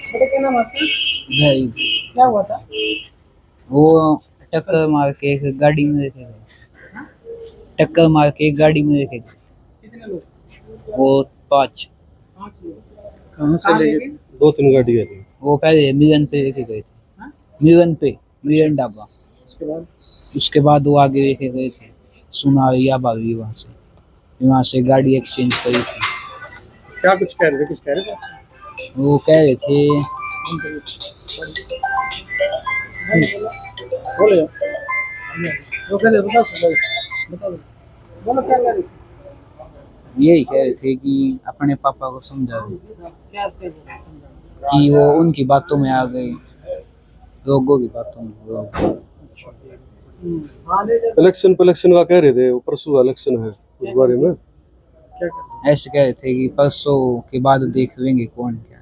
बेटा क्या नाम आपका? भाई क्या हुआ था? वो टक्कर मार के एक गाड़ी में लेके गए। टक्कर मार के एक गाड़ी में लेके गए। कितने लोग? वो 5। 5 लोग। कहाँ से कहाँ लेके? लेके? 2-3 गाड़ी थी। वो पहले मिलन पे लेके गए थे। हाँ? मिलन ढाबा। उसके बाद उसके बाद वो आगे लेके गए थे सुनारिया बावी, वहाँ से गाड़ी एक्सचेंज करी थी। क्या कुछ कह रहे थे? कुछ कह रहे थे? वो कह रहे थे बोलो वो पहले बता सकते बता दो। बोलो क्या कह रही थी? यही कह रहे थे कि अपने पापा को समझा दो क्या कह रही थी? कि वो उनकी बातों में आ गए, लोगों की बातों में। इलेक्शन का कह रहे थे, वो परसों इलेक्शन है, उस बारे में क्या कह ऐसे कह रहे थे कि परसों के बाद देख लेंगे कौन क्या।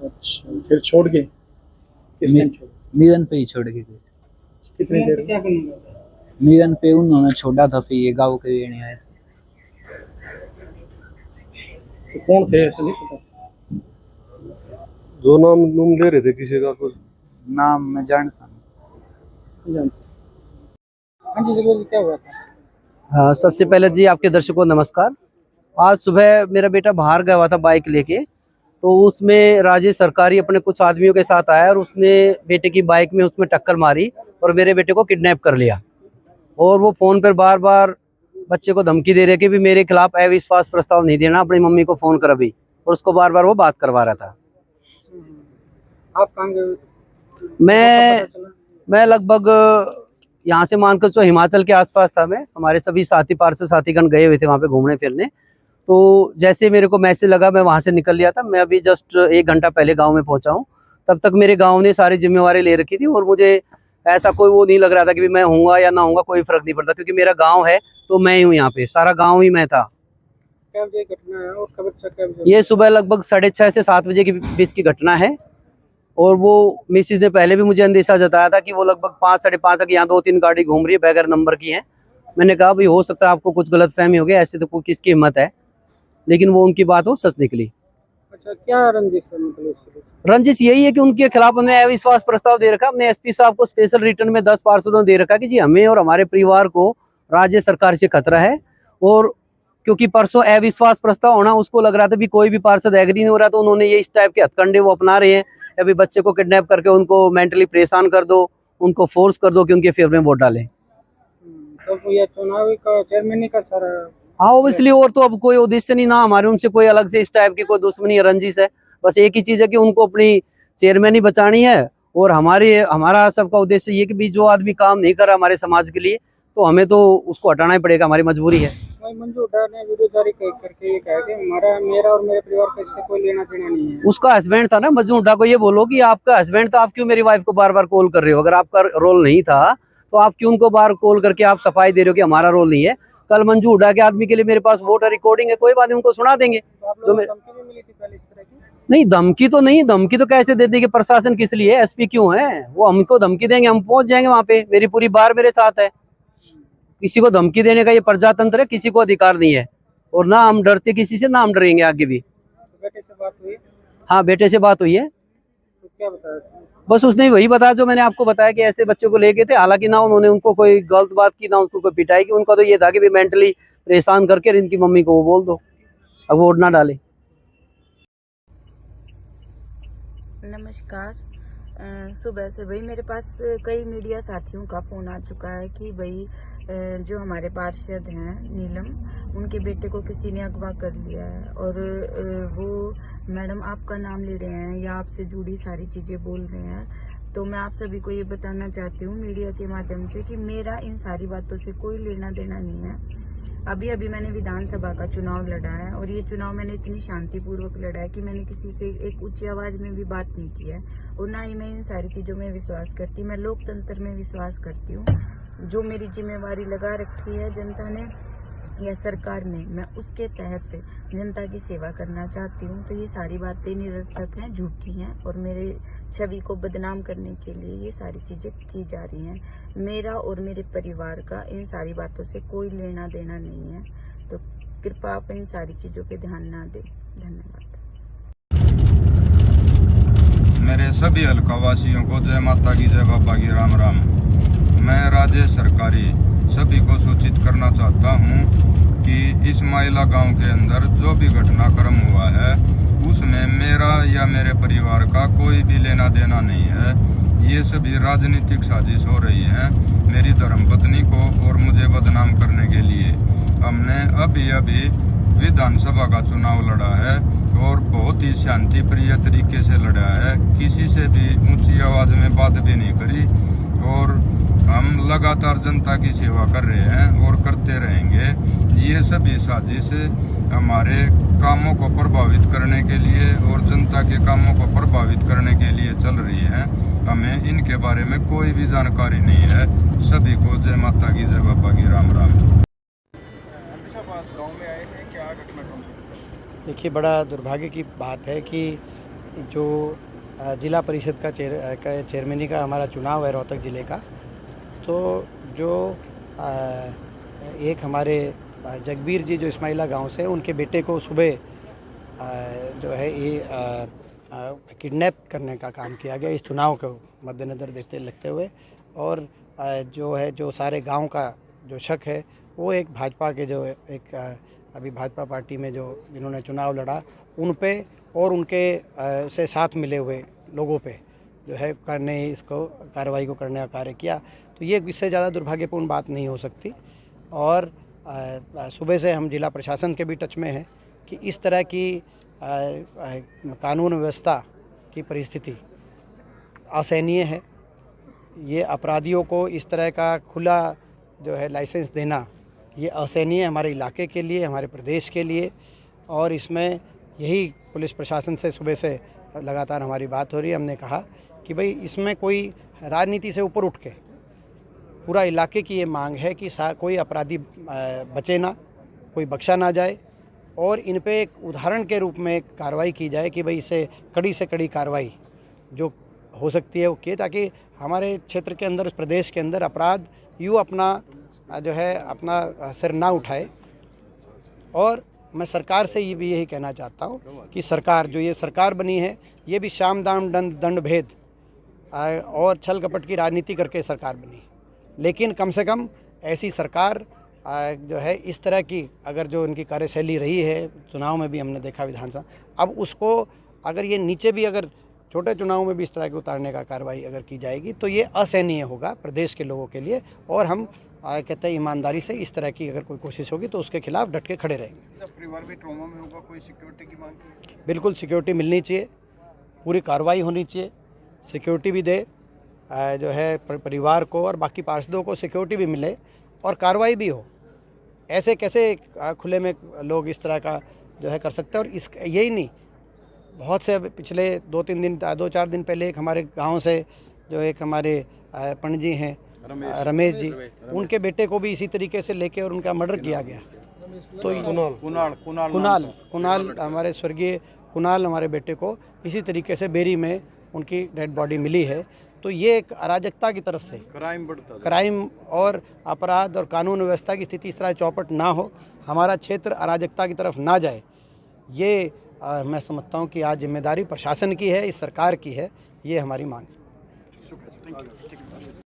अच्छा फिर छोड़ के किस टाइम छोड़? मिलन पे ही छोड़ के गए। कितनी देर? क्या करने गए? मिलन पे उन्होंने छोड़ा था, फिर ये गाँव के लेने आए थे। तो कौन थे ऐसे नहीं पता? जो नाम ले रहे थे किसी का कुछ नाम मैं जानता नहीं। जानते। हाँ जी जरूर, क्या हुआ था? हाँ, सबसे पहले जी आपके दर्शकों को नमस्कार। आज सुबह मेरा बेटा बाहर गया हुआ था बाइक लेके, तो उसमें राजेश सरकारी अपने कुछ आदमियों के साथ आया और उसने बेटे की बाइक में उसमें टक्कर मारी और मेरे बेटे को किडनैप कर लिया। और वो फ़ोन पर बार बार बच्चे को धमकी दे रहे कि भी मेरे खिलाफ अविश्वास प्रस्ताव नहीं देना, अपनी मम्मी को फ़ोन कर अभी, और उसको बार बार वो बात करवा रहा था। आप कहाँ गए? मैं लगभग यहाँ से मानकर चलो हिमाचल के आसपास था। मैं हमारे सभी साथी पार्षद साथीगण गए हुए थे वहाँ पे घूमने फिरने। तो जैसे मेरे को मैसेज लगा मैं वहाँ से निकल लिया था। मैं अभी जस्ट 1 घंटा पहले गांव में पहुँचा हूँ। तब तक मेरे गांव ने सारी जिम्मेवारी ले रखी थी और मुझे ऐसा कोई वो नहीं लग रहा था कि मैं हूँगा या ना हूँगा, कोई फर्क नहीं पड़ता, क्योंकि मेरा गाँव है तो मैं ही हूँ यहाँ पे, सारा गाँव ही मैं था। क्या बजे घटना है और कब बच्चा क्या बजे? ये सुबह लगभग 6:30 से 7 बजे के बीच की घटना है। और वो मिसिज ने पहले भी मुझे अंदेशा जताया था कि वो लगभग 5 साढ़े 5 तक यहाँ 2-3 गाड़ी घूम रही है, बगैर नंबर की है। मैंने कहा भाई हो सकता है आपको कुछ गलतफहमी हो गया, ऐसे तो कोई किसकी हिम्मत है, लेकिन वो उनकी बात वो सच निकली। अच्छा क्या रंजिश है मतलब इसके पीछे? रंजिश यही है कि उनके खिलाफ हमने अविश्वास प्रस्ताव दे रखा। हमने एसपी साहब को स्पेशल रिटर्न में 10 पार्षदों दे रखा कि जी हमें और हमारे परिवार को राज्य सरकार से खतरा है। और क्योंकि परसों अविश्वास प्रस्ताव होना, उसको लग रहा था भी कोई भी पार्षद एग्री नहीं हो रहा, तो उन्होंने ये इस टाइप के हथकंडे वो अपना रहे हैं। अभी बच्चे को किडनैप करके उनको मेंटली परेशान कर दो, उनको फोर्स कर दो कि उनके फेवर में वोट डालें। तो ये चुनावी का चेयरमैन का सारा? हाँ ऑब्वियसली, और तो अब कोई उद्देश्य नहीं ना हमारे उनसे कोई अलग से इस टाइप की कोई दुश्मनी या रंजिश है। बस एक ही चीज है कि उनको अपनी चेयरमैन ही बचानी है। और हमारा सबका उद्देश्य ये कि भी जो आदमी काम नहीं कर रहा हमारे समाज के लिए, तो हमें तो उसको हटाना ही पड़ेगा, हमारी मजबूरी है। मंजू हुड्डा ने वीडियो जारी करके ये कहा कि मेरा और मेरे परिवार का इससे कोई लेना देना नहीं है। उसका हस्बैंड था ना मंजू हुड्डा को ये बोलो कि आपका हस्बैंड था, आप क्यों मेरी वाइफ को बार बार कॉल कर रहे हो? अगर आपका रोल नहीं था तो आप क्यों उनको बार कॉल करके आप सफाई दे रहे हो कि हमारा रोल नहीं है? कल मंजू हुड्डा के आदमी के लिए मेरे पास वोटर रिकॉर्डिंग है, कोई बात नहीं, उनको सुना देंगे। तो आप लोगों को धमकी भी मिली थी पहले इस तरह की? नहीं धमकी तो नहीं, धमकी तो कैसे दे देंगे? प्रशासन किस लिए है? एसपी क्यों है? वो हमको धमकी देंगे, हम पहुंच जाएंगे वहां पे, मेरी पूरी बार मेरे साथ है। किसी को धमकी देने का ये प्रजातंत्र है, किसी को अधिकार नहीं है। और ना हम डरते किसी से, ना हम डरेंगे आगे भी। तो बेटे से बात हुई? हाँ बेटे से बात हुई है। तो क्या बताया उसने? बस उसने वही बताया जो मैंने आपको बताया कि ऐसे बच्चे को ले गए थे। हालांकि ना उन्होंने उनको कोई गलत बात की, ना उनको कोई पिटाई की। उनका तो ये था कि भी मेंटली परेशान करके इनकी मम्मी को वो बोल दो, अब वोट ना डाले। नमस्कार। सुबह से भाई मेरे पास कई मीडिया साथियों का फ़ोन आ चुका है कि भाई जो हमारे पार्षद हैं नीलम, उनके बेटे को किसी ने अगवा कर लिया है। और वो मैडम आपका नाम ले रहे हैं या आपसे जुड़ी सारी चीज़ें बोल रहे हैं। तो मैं आप सभी को ये बताना चाहती हूँ मीडिया के माध्यम से कि मेरा इन सारी बातों से कोई लेना देना नहीं है। अभी मैंने विधानसभा का चुनाव लड़ा है और ये चुनाव मैंने इतनी शांतिपूर्वक लड़ा है कि मैंने किसी से एक ऊंची आवाज में भी बात नहीं की है। और ना ही मैं इन सारी चीज़ों में विश्वास करती, मैं लोकतंत्र में विश्वास करती हूँ। जो मेरी जिम्मेवारी लगा रखी है जनता ने या सरकार ने, मैं उसके तहत जनता की सेवा करना चाहती हूँ। तो ये सारी बातें निरर्थक हैं, झूठी हैं और मेरे छवि को बदनाम करने के लिए ये सारी चीज़ें की जा रही हैं। मेरा और मेरे परिवार का इन सारी बातों से कोई लेना देना नहीं है। तो कृपया आप इन सारी चीज़ों पे ध्यान ना दें। धन्यवाद। के सभी हल्का वासियों को जय माता की, जय बाबा की, राम राम। मैं राजेश सरकारी सभी को सूचित करना चाहता हूँ कि इस्माइला गांव के अंदर जो भी घटनाक्रम हुआ है उसमें मेरा या मेरे परिवार का कोई भी लेना देना नहीं है। ये सभी राजनीतिक साजिश हो रही है मेरी धर्मपत्नी को और मुझे बदनाम करने के लिए। हमने अभी विधानसभा का चुनाव लड़ा है और बहुत ही शांति प्रिय तरीके से लड़ा है, किसी से भी ऊंची आवाज में बात भी नहीं करी और हम लगातार जनता की सेवा कर रहे हैं और करते रहेंगे। ये सभी साजिश हमारे कामों को प्रभावित करने के लिए और जनता के कामों को प्रभावित करने के लिए चल रही है। हमें इनके बारे में कोई भी जानकारी नहीं है। सभी को जय माता की, जय बाबा की, राम राम। देखिए, बड़ा दुर्भाग्य की बात है कि जो जिला परिषद का चेयरमैनी का हमारा चुनाव है रोहतक ज़िले का, तो जो एक हमारे जगबीर जी जो इस्माइला गांव से, उनके बेटे को सुबह जो है ये किडनैप करने का काम किया गया इस चुनाव को मद्देनज़र लगते हुए। और जो है जो सारे गांव का जो शक है वो एक भाजपा के जो एक अभी भाजपा पार्टी में जो जिन्होंने चुनाव लड़ा उन पे और उनके से साथ मिले हुए लोगों पे जो है करने इसको कार्रवाई को करने का कार्य किया। तो ये इससे ज़्यादा दुर्भाग्यपूर्ण बात नहीं हो सकती। और सुबह से हम जिला प्रशासन के भी टच में हैं कि इस तरह की कानून व्यवस्था की परिस्थिति असहनीय है। ये अपराधियों को इस तरह का खुला जो है लाइसेंस देना ये असहनीय है हमारे इलाके के लिए, हमारे प्रदेश के लिए। और इसमें यही पुलिस प्रशासन से सुबह से लगातार हमारी बात हो रही है। हमने कहा कि भाई इसमें कोई राजनीति से ऊपर उठ के पूरा इलाके की ये मांग है कि कोई अपराधी बचे ना, कोई बख्शा ना जाए और इन पे एक उदाहरण के रूप में कार्रवाई की जाए कि भाई इसे कड़ी से कड़ी कार्रवाई जो हो सकती है वो किए, ताकि हमारे क्षेत्र के अंदर, प्रदेश के अंदर अपराध यूँ अपना जो है अपना सिर ना उठाए। और मैं सरकार से ये भी यही कहना चाहता हूँ कि सरकार जो ये सरकार बनी है ये भी शाम दाम दंड भेद और छल कपट की राजनीति करके सरकार बनी, लेकिन कम से कम ऐसी सरकार जो है इस तरह की अगर जो इनकी कार्यशैली रही है चुनाव में भी हमने देखा विधानसभा, अब उसको अगर ये नीचे भी अगर छोटे चुनाव में भी इस तरह के उतारने का कार्रवाई अगर की जाएगी तो ये असहनीय होगा प्रदेश के लोगों के लिए। और हम कहते हैं ईमानदारी से इस तरह की अगर कोई कोशिश होगी तो उसके खिलाफ डट के खड़े रहेंगे। परिवार भी ट्रॉमा में होगा, कोई सिक्योरिटी की मांग की? बिल्कुल सिक्योरिटी मिलनी चाहिए, पूरी कार्रवाई होनी चाहिए, सिक्योरिटी भी दे जो है परिवार को और बाकी पार्षदों को सिक्योरिटी भी मिले और कार्रवाई भी हो। ऐसे कैसे खुले में लोग इस तरह का जो है कर सकते हैं। और इस यही नहीं, बहुत से पिछले 2-4 दिन पहले एक हमारे गांव से जो एक हमारे पंडित जी हैं रमेश जी, उनके बेटे को भी इसी तरीके से लेके और उनका मर्डर किया गया। तो कुणाल हमारे स्वर्गीय कुणाल हमारे बेटे को इसी तरीके से बेरी में उनकी डेड बॉडी मिली है। तो ये एक अराजकता की तरफ से क्राइम और अपराध और कानून व्यवस्था की स्थिति इस तरह चौपट ना हो, हमारा क्षेत्र अराजकता की तरफ ना जाए, ये मैं समझता हूँ कि आज जिम्मेदारी प्रशासन की है, इस सरकार की है, ये हमारी मांग है।